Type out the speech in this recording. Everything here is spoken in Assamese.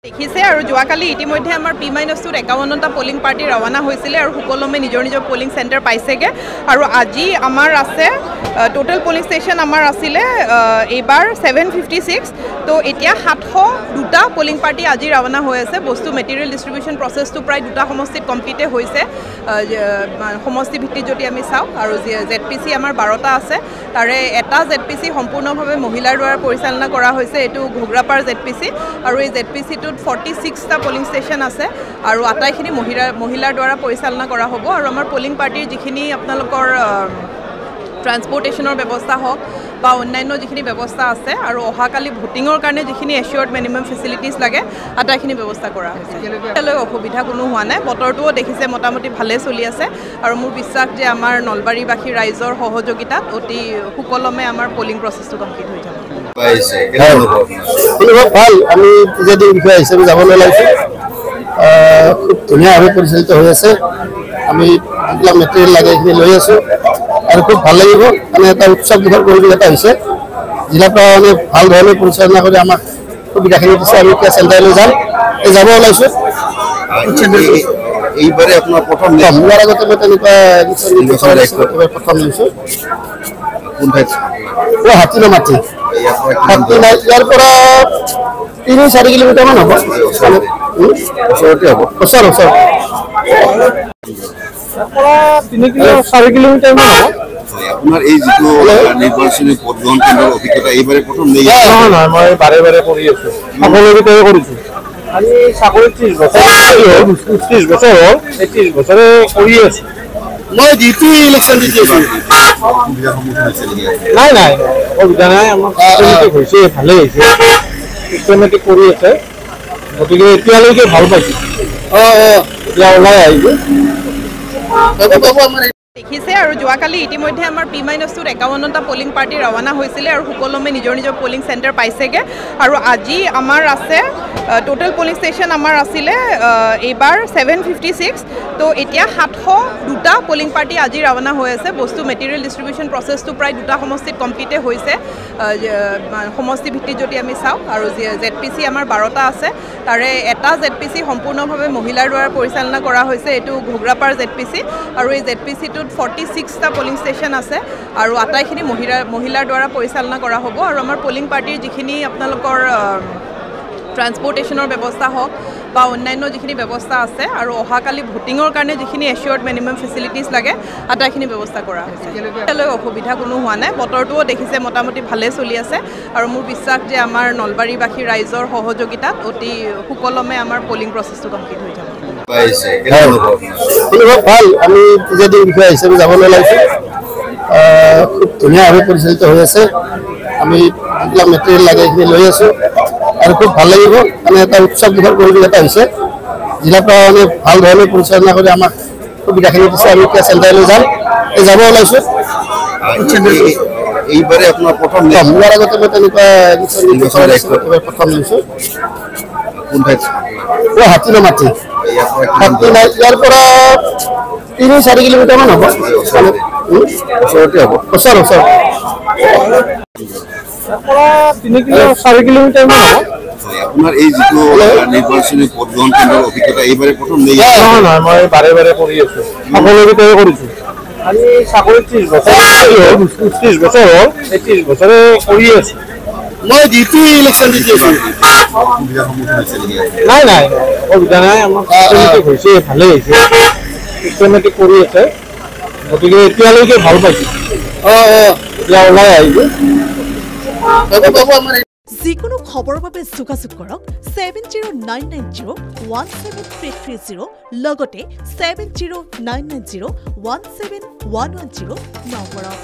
দেখিছে আৰু যোৱাকালি ইতিমধ্যে আমাৰ P-2 51টা পলিং পাৰ্টি ৰাৱানা হৈছিলে আৰু সুকলমে নিজৰ পলিং চেণ্টাৰ পাইছেগে আৰু আজি আমাৰ আছে টোটাল পলিং ষ্টেচন আমাৰ আছিলে এইবাৰ 756 তো এতিয়া 702টা পলিং পাৰ্টি আজি ৰাৱানা হৈ আছে বস্তু মেটেৰিয়েল ডিষ্ট্ৰিবিউচন প্ৰচেছটো প্ৰায় দুটা সমষ্টিত কমপ্লিটে হৈছে সমষ্টি ভিত্তিত যদি আমি চাওঁ আৰু ZPC আমাৰ 12টা আছে তাৰে এটা ZPC সম্পূৰ্ণভাৱে মহিলাৰ দ্বাৰা পৰিচালনা কৰা হৈছে এটো ঘোগৰাপাৰ ZPC আৰু এই ZPC টো 46টা পলিং ষ্টেচন আছে আৰু আটাইখিনি মহিলাৰ দ্বাৰা পৰিচালনা কৰা হ'ব আৰু আমাৰ পলিং পাৰ্টিৰ যিখিনি আপোনালোকৰ ট্ৰান্সপোৰ্টেশনৰ ব্যৱস্থা হওক বা অন্যান্য যিখিনি ব্যৱস্থা আছে আৰু অহাকালি ভোটিঙৰ কাৰণে যিখিনি এচিয়ৰ্ড মিনিমাম ফেচিলিটিজ লাগে আটাইখিনি ব্যৱস্থা কৰা হৈছে এতিয়ালৈ অসুবিধা কোনো হোৱা নাই বতৰটোও দেখিছে মোটামুটি ভালে চলি আছে আৰু মোৰ বিশ্বাস যে আমাৰ নলবাৰীবাসী ৰাইজৰ সহযোগিতাত অতি সুকলমে আমাৰ পলিং প্ৰচেছটো কমপ্লিট হৈ যাব ভাল আমি পূজাদিৰ বিষয়ে হিচাপে যাবলৈ লাগিছে খুব ধুনীয়াভাৱে পৰিচালিত হৈ আছে আমি যিবিলাক মেটেৰিয়েল লাগে সেইখিনি লৈ আছোঁ আৰু খুব ভাল লাগিব মানে এটা উৎসৱ দিশৰ পৰিৱেশ এটা হৈছে জিলা প্ৰশাসনে ভাল ধৰণে পৰিচালনা কৰি আমাক সুবিধাখিনি দিছে আমি এতিয়া চেণ্টাৰলৈ যাম এই যাব ওলাইছোঁ এইবাৰে আপোনাৰ প্ৰথম যোৱাৰ আগতে মই তেনেকুৱা প্ৰথম লৈছোঁ হাতীনা মাটি ইয়াৰ পৰা 3-4 কিলোমিটাৰমান হ'ব ওচৰতে হ'ব ওচৰ 3-4 কিলোমিটাৰমান হ'ব আপোনাৰ এই যিটো নিৰ্বাচনী ভোট গ্ৰহণ কেন্দ্ৰৰ অভিজ্ঞতা এইবাৰে প্ৰথম নেকি নহয় মই বাৰে বাৰে কৰি আছোঁ সকলোকেইটাই কৰিছোঁ আমি চাকৰি 30 বছৰ হ'ল 30 বছৰে কৰি আছোঁ মই ডিউটি ইলেকশ্যন দি আছোঁ নাই অসুবিধা নাই আমাৰ চিষ্টেমেটিক হৈছে ভালেই হৈছে চিষ্টেমেটিক কৰি আছে গতিকে এতিয়ালৈকে ভাল পাইছোঁ এতিয়া ওলাই আহিব দেখিছে আৰু যোৱাকালি ইতিমধ্যে আমাৰ P-2 51টা পলিং পাৰ্টি ৰাৱানা হৈছিলে আৰু সুকলমে নিজৰ পলিং চেণ্টাৰ পাইছেগে আৰু আজি আমাৰ আছে টোটাল পলিং ষ্টেচন আমাৰ আছিলে এইবাৰ 756 তো এতিয়া 702টা পলিং পাৰ্টি আজি ৰাৱানা হৈ আছে বস্তু মেটেৰিয়েল ডিষ্ট্ৰিবিউচন প্ৰচেছটো প্ৰায় দুটা সমষ্টিত কমপ্লিটে হৈছে সমষ্টি ভিত্তিত যদি আমি চাওঁ আৰু ZPC আমাৰ 12টা আছে তাৰে এটা ZPC সম্পূৰ্ণভাৱে মহিলাৰ দ্বাৰা পৰিচালনা কৰা হৈছে এটো ঘোগৰাপাৰ ZPC আৰু এই ZPC টো 46টা পলিং ষ্টেচন আছে আৰু আটাইখিনি মহিলাৰ দ্বাৰা পৰিচালনা কৰা হ'ব আৰু আমাৰ পলিং পাৰ্টিৰ যিখিনি আপোনালোকৰ ট্ৰান্সপোৰ্টেশনৰ ব্যৱস্থা হওক বা অন্যান্য যিখিনি ব্যৱস্থা আছে আৰু অহাকালি ভোটিঙৰ কাৰণে যিখিনি এচিয়ৰ্ড মিনিমাম ফেচিলিটিজ লাগে আটাইখিনি ব্যৱস্থা কৰা হৈছে এতিয়ালৈ অসুবিধা কোনো হোৱা নাই বতৰটোও দেখিছে মোটামুটি ভালে চলি আছে আৰু মোৰ বিশ্বাস যে আমাৰ নলবাৰীবাসী ৰাইজৰ সহযোগিতাত অতি সুকলমে আমাৰ পলিং প্ৰচেছটো কমপ্লিট হৈ যাব ভাল আমি পূজাদিৰ বিষয়ে হিচাপে যাবলৈ লাগিছোঁ খুব ধুনীয়াভাৱে পৰিচালিত হৈ আছে আমি যিবিলাক মেটেৰিয়েল লাগে সেইখিনি লৈ আছোঁ আৰু খুব ভাল লাগিব মানে এটা উৎসৱ দিশৰ পৰিৱেশ এটা হৈছে জিলা প্ৰশাসনে ভাল ধৰণে পৰিচালনা কৰি আমাক সুবিধাখিনি দিছে আমি এতিয়া চেণ্টাৰলৈ যাম এই যাব ওলাইছোঁ এইবাৰে আপোনাৰ প্ৰথম যোৱাৰ আগতে মই তেনেকুৱা প্ৰথম লৈছোঁ হাতীনা মাটি ইয়াৰ পৰা 3-4 কিলোমিটাৰমান হ'ব ওচৰতে হ'ব ওচৰ 3-4 কিলোমিটাৰমান হ'ব আপোনাৰ এই যিটো নিৰ্বাচনী ভোট গ্ৰহণ কেন্দ্ৰৰ অভিজ্ঞতা এইবাৰে প্ৰথম নেকি নহয় মই বাৰে বাৰে কৰি আছোঁ সকলোকেইটাই কৰিছোঁ আমি চাকৰি 30 বছৰ হ'ল 30 বছৰে কৰি আছোঁ মই ডিউটি ইলেকশ্যন দি আছোঁ নাই অসুবিধা নাই আমাৰ চিষ্টেমেটিক হৈছে ভালেই হৈছে চিষ্টেমেটিক কৰি আছে গতিকে এতিয়ালৈকে ভাল পাইছোঁ এতিয়া ওলাই আহিব যিকোনো খবৰৰ বাবে যোগাযোগ কৰক 7099017330 লগতে 7099017110 নম্বৰত